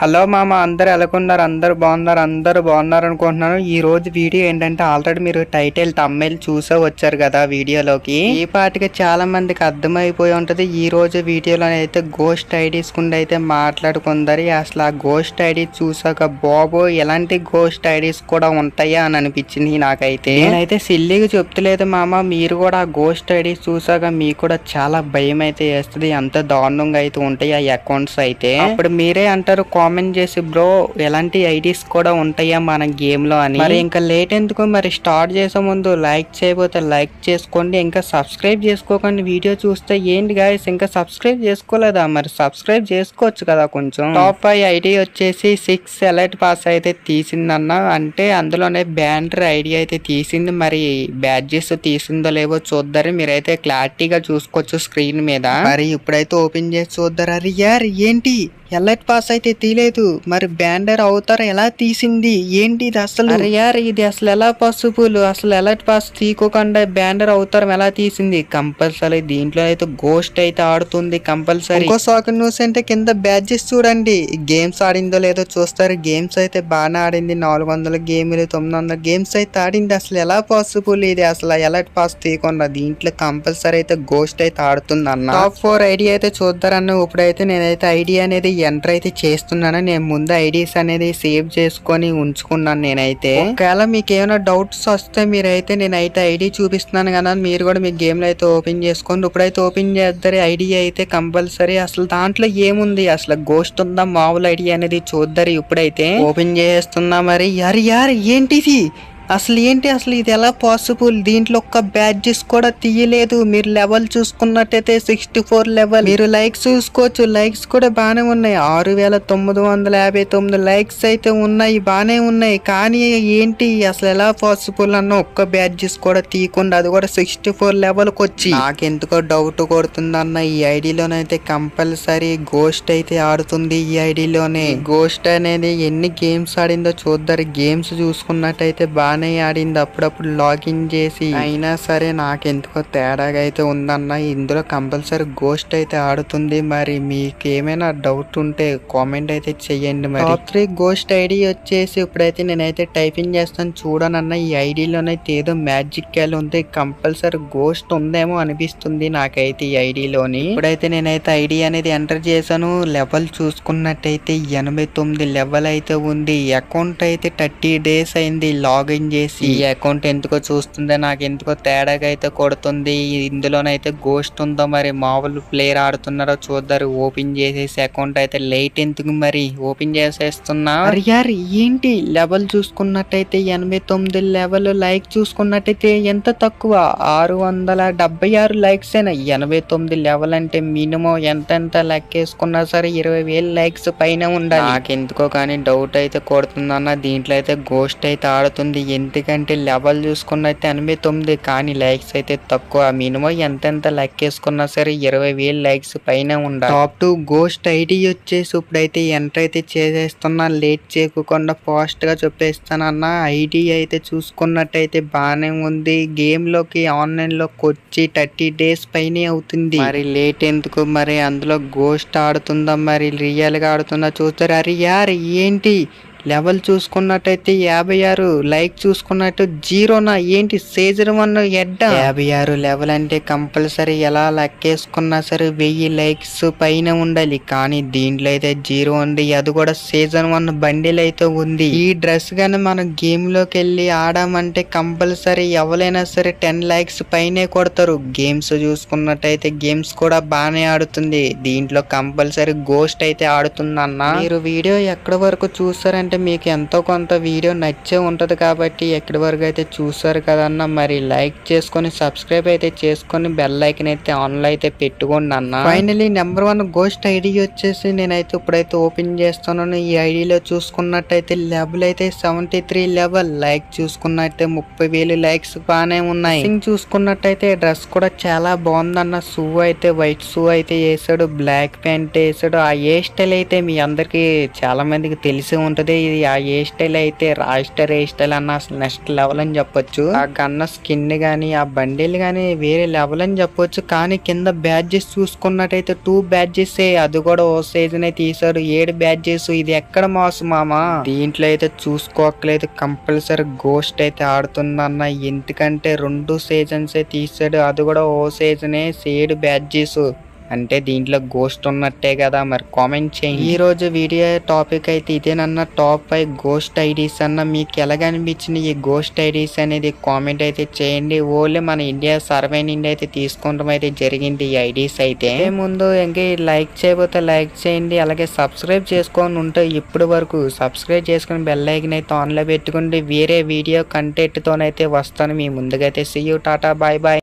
Hello మామ, అందరు ఎలాగున్నారు? అందరు బాగున్నారు? అందరు బాగున్నారు అనుకుంటున్నాను. ఈ రోజు వీడియో ఏంటంటే ఆల్రెడీ మీరు టైటిల్ తమ్మెల్ చూసే వచ్చారు కదా వీడియోలోకి. ఈ పాటికి చాలా మందికి అర్థమైపోయి ఉంటది. ఈ రోజు వీడియోలో అయితే గోస్ట్ ఐడీస్ కుండా అయితే మాట్లాడుకుందరి. అసలు ఆ గోస్ట్ ఐడి చూసాక బాబో ఎలాంటి గోస్ట్ ఐడీస్ కూడా ఉంటాయా అని అనిపించింది నాకైతే. నేనైతే సిల్లీగా చెప్తలేదు మామ, మీరు కూడా ఆ గోస్ట్ ఐడీస్ చూసాక మీకు కూడా చాలా భయం అయితే వేస్తుంది. అంత దారుణంగా అయితే ఉంటాయి ఆ అకౌంట్స్ అయితే. అప్పుడు మీరే అంటారు కామెంట్ చేసి, బ్రో ఎలాంటి ఐడీస్ కూడా ఉంటాయా మన గేమ్ లో అని. మరి ఇంకా లేట్ ఎందుకు, మరి స్టార్ట్ చేసే ముందు లైక్ చేయబోతే లైక్ చేసుకోండి. ఇంకా సబ్స్క్రైబ్ చేసుకోకండి. వీడియో చూస్తే ఏంటి గాయస్ ఇంకా సబ్స్క్రైబ్ చేసుకోలేదా? మరి సబ్స్క్రైబ్ చేసుకోవచ్చు కదా కొంచెం. టాప్ 5 ఐడి వచ్చేసి 6 ఎలైట్ పాస్ అయితే తీసిందన్న, అంటే అందులోనే బ్యానర్ ఐడి అయితే తీసింది. మరి బ్యాడ్జెస్ తీసిందో లేవో చూద్దరు, మీరైతే క్లారిటీగా చూసుకోవచ్చు స్క్రీన్ మీద. మరి ఇప్పుడైతే ఓపెన్ చేసి చూద్దరు. అరే యార్ ఏంటి ఎలైట్ పాస్ అయితే తీయలేదు, మరి బ్యాండర్ అవుతారు ఎలా తీసింది ఏంటి ఇది అసలు? అరే యార్ ఇది అసలు ఎలా పాసిబుల్? అసలు ఎలైట్ పాస్ తీకోకుండా బ్యాండర్ అవుతారు ఎలా తీసింది? కంపల్సరీ దీంట్లో అయితే గోస్ట్ అయితే ఆడుతుంది కంపల్సరీ. ఇంకో సాక్ న్యూస్ అంటే కింద బ్యాడ్జెస్ చూడండి, గేమ్స్ ఆడిందో లేదో చూస్తారు. గేమ్స్ అయితే బాగానే ఆడింది, 400 గేమ్లు 900 గేమ్స్ అయితే ఆడింది. అసలు ఎలా పాసిబుల్ ఇది? అసలు ఎలైట్ పాస్ తీయకుండా దీంట్లో కంపల్సరీ అయితే గోస్ట్ అయితే ఆడుతుంది అన్న. టాప్ 4 ఐడి అయితే చూద్దారన్న. ఇప్పుడైతే నేనైతే ఐడి అనేది ఎంటర్ అయితే చేస్తున్నాను. నేను ముందు ఐడీస్ అనేది సేవ్ చేసుకొని ఉంచుకున్నాను నేనైతే. ఒకవేళ మీకు ఏమైనా డౌట్స్ వస్తే మీరైతే నేనైతే ఐడి చూపిస్తున్నాను కదా, మీరు కూడా మీ గేమ్ లో అయితే ఓపెన్ చేసుకోండి. ఇప్పుడైతే ఓపెన్ చేద్దరు ఐడి అయితే కంపల్సరీ. అసలు దాంట్లో ఏముంది, అసలు గోస్ట్ ఉందా మామూలు ఐడి అనేది చూద్దరు. ఇప్పుడైతే ఓపెన్ చేస్తున్నా. మరి యార్ యార్ ఏంటిది అసలు ఏంటి? అసలు ఇది ఎలా పాసిబుల్? దీంట్లో ఒక్క బ్యాడ్జెస్ కూడా తీయలేదు. మీరు లెవెల్ చూసుకున్నట్టయితే 64 లెవెల్. మీరు లైక్స్ చూసుకోవచ్చు, లైక్స్ కూడా బాగానే ఉన్నాయి. 6959 లైక్స్ అయితే ఉన్నాయి, బాగానే ఉన్నాయి. కానీ ఏంటి అసలు ఎలా పాసిబుల్ అన్న ఒక్క బ్యాడ్జెస్ కూడా తీయకుండా, అది కూడా 64 లెవెల్కి వచ్చి. నాకెందుకో డౌట్ కొడుతుంది అన్న, ఈ ఐడిలోనైతే కంపల్సరీ గోస్ట్ అయితే ఆడుతుంది. ఈ ఐడిలోనే గోస్ట్ అనేది ఎన్ని గేమ్స్ ఆడిందో చూద్దరు. గేమ్స్ చూసుకున్నట్టయితే బాగా ఆడింది, అప్పుడప్పుడు లాగిన్ చేసి. అయినా సరే నాకెందుకో తేడాగా అయితే ఉందన్న, ఇందులో కంపల్సరీ గోస్ట్ అయితే ఆడుతుంది. మరి మీకు ఏమైనా డౌట్ ఉంటే కామెంట్ అయితే చెయ్యండి. మరి టాప్ 3 గోస్ట్ ఐడి వచ్చేసి ఇప్పుడైతే నేనైతే టైపింగ్ చేస్తాను చూడనన్న. ఈ ఐడిలోనైతే ఏదో మ్యాజిక్ క్యాల్ ఉంది, కంపల్సరీ గోస్ట్ ఉందేమో అనిపిస్తుంది నాకైతే ఈ ఐడిలోని. ఇప్పుడైతే నేనైతే ఐడి అనేది ఎంటర్ చేశాను. లెవెల్ చూసుకున్నట్టయితే 89 లెవెల్ అయితే ఉంది. అకౌంట్ అయితే 30 డేస్ అయింది లాగిన్ చేసి. ఈ అకౌంట్ ఎందుకో చూస్తుందే నాకు ఎందుకో తేడాగా అయితే కొడుతుంది. ఇందులోనైతే గోస్ట్ ఉందో మరి మామూలు ప్లేయర్ ఆడుతున్నారో చూద్దరు. ఓపెన్ చేసేసి అకౌంట్ అయితే లైట్ ఎందుకు మరి ఓపెన్ చేసేస్తున్నా. అరే యార్ ఏంటి లెవెల్ చూసుకున్నట్టయితే 89 లెవెల్. లైక్ చూసుకున్నట్టయితే ఎంత తక్కువ, 676 లైక్స్ అయినా. 89 లెవెల్ అంటే మినిమం ఎంత లెక్కేసుకున్నా సరే 20,000 లైక్స్ పైన ఉండాలి. నాకెందుకో కానీ డౌట్ అయితే కొడుతుందన్న, దీంట్లో అయితే గోస్ట్ అయితే ఆడుతుంది. ఎందుకంటే లెవెల్ చూసుకున్నైతే 89, కానీ లైక్స్ అయితే తక్కువ. మినిమం ఎంత లెక్కేసుకున్నా సరే 20,000 లైక్స్ పైన ఉండాలి. టాప్ 2 గోస్ట్ ఐడి వచ్చేసి ఇప్పుడైతే ఎంటర్ అయితే చేసేస్తున్నా. లేట్ చేయకుండా ఫాస్ట్ గా చెప్పేస్తానన్న. ఐడి అయితే చూసుకున్నట్టయితే బాగానే ఉంది. గేమ్ లోకి ఆన్లైన్ లోకి వచ్చి 30 డేస్ పైనే అవుతుంది. మరి లేట్ ఎందుకు? మరి అందులో గోస్ట్ ఆడుతుందా మరి రియల్ గా ఆడుతుందా చూస్తారు. అరే యార్ ఏంటి లెవెల్ చూసుకున్నట్టయితే 56, లైక్ చూసుకున్నట్టు 0నా ఏంటి? సీజన్ 1 ఎడ్డ 56 లెవెల్ అంటే కంపల్సరీ ఎలా లెక్కేసుకున్నా సరే 1000 లైక్స్ పైన ఉండాలి. కానీ దీంట్లో అయితే 0 ఉంది, అది కూడా సీజన్ 1 బండిల్ అయితే ఉంది. ఈ డ్రెస్ గానీ మనం గేమ్ లోకి వెళ్ళి ఆడామంటే కంపల్సరీ ఎవరైనా సరే 10 లైక్స్ పైనే కొడతారు. గేమ్స్ చూసుకున్నట్టయితే గేమ్స్ కూడా బాగానే ఆడుతుంది. దీంట్లో కంపల్సరీ గోస్ట్ అయితే ఆడుతుంది అన్న. మీరు వీడియో ఎక్కడి వరకు చూసారంటే మీకు ఎంతో కొంత వీడియో నచ్చే ఉంటది కాబట్టి ఎక్కడి వరకు అయితే చూసారు కదన్న. మరి లైక్ చేసుకొని సబ్స్క్రైబ్ అయితే చేసుకొని బెల్ ఐకాన్ అయితే ఆన్ లో అయితే పెట్టుకోండి అన్న. ఫైనలీ నెంబర్ 1 గోస్ట్ ఐడి వచ్చేసి నేనైతే ఇప్పుడైతే ఓపెన్ చేస్తున్నాను. ఈ ఐడిలో చూసుకున్నట్టయితే లెవెల్ అయితే 73 లెవెల్. లైక్ చూసుకున్నట్టయితే 30,000 లైక్స్ బాగానే ఉన్నాయి. చూసుకున్నట్టయితే డ్రెస్ కూడా చాలా బాగుందన్న. షూ అయితే వైట్ షూ అయితే వేసాడు, బ్లాక్ ప్యాంట్ వేసాడు. ఆ హెయిర్ స్టైల్ అయితే మీ అందరికి చాలా మందికి తెలిసి ఉంటది. ఇది ఆ హెయిర్ స్టైల్ అయితే రాయిస్టర్ హెయిర్ స్టైల్ అన్న అసలు నెక్స్ట్ లెవెల్ అని చెప్పొచ్చు. ఆ గన్న స్కిన్ గానీ ఆ బండిల్ గానీ వేరే లెవెల్ అని చెప్పొచ్చు. కానీ కింద బ్యాడ్జెస్ చూసుకున్నట్టయితే 2 బ్యాడ్జెస్ అది కూడా ఓ సీజన్ అయితే తీసారు. 7 బ్యాడ్జెస్. ఇది ఎక్కడ మోసం మామా. దీంట్లో అయితే చూసుకోకలేదు కంపల్సరీ గోస్ట్ అయితే ఆడుతుందన్న. ఎందుకంటే 2 సీజన్స్ తీసాడు. అది కూడా ఓ సీజనే 7 బ్యాడ్జెస్. అంటే దీంట్లో గోస్ట్ ఉన్నట్టే కదా. మరి కామెంట్ చేయండి. ఈ రోజు వీడియో టాపిక్ అయితే ఇదేనన్న. టాప్ 5 గోస్ట్ ఐడీస్ అన్న. మీకు ఎలాగ అనిపించింది ఈ గోస్ట్ ఐడీస్ అనేది కామెంట్ అయితే చేయండి. ఓన్లీ మన ఇండియా సర్వే నుండి అయితే తీసుకోవడం అయితే జరిగింది ఈ ఐడీస్ అయితే. ముందు ఇంకా లైక్ చేయబోతే లైక్ చేయండి. అలాగే సబ్స్క్రైబ్ చేసుకొని ఉంటే ఇప్పటి వరకు సబ్స్క్రైబ్ చేసుకుని బెల్ ఐకాన్ అయితే ఆన్లో పెట్టుకోండి. వేరే వీడియో కంటెంట్ తోనైతే వస్తాను మీ ముందుకైతే. See you, tata, bye bye.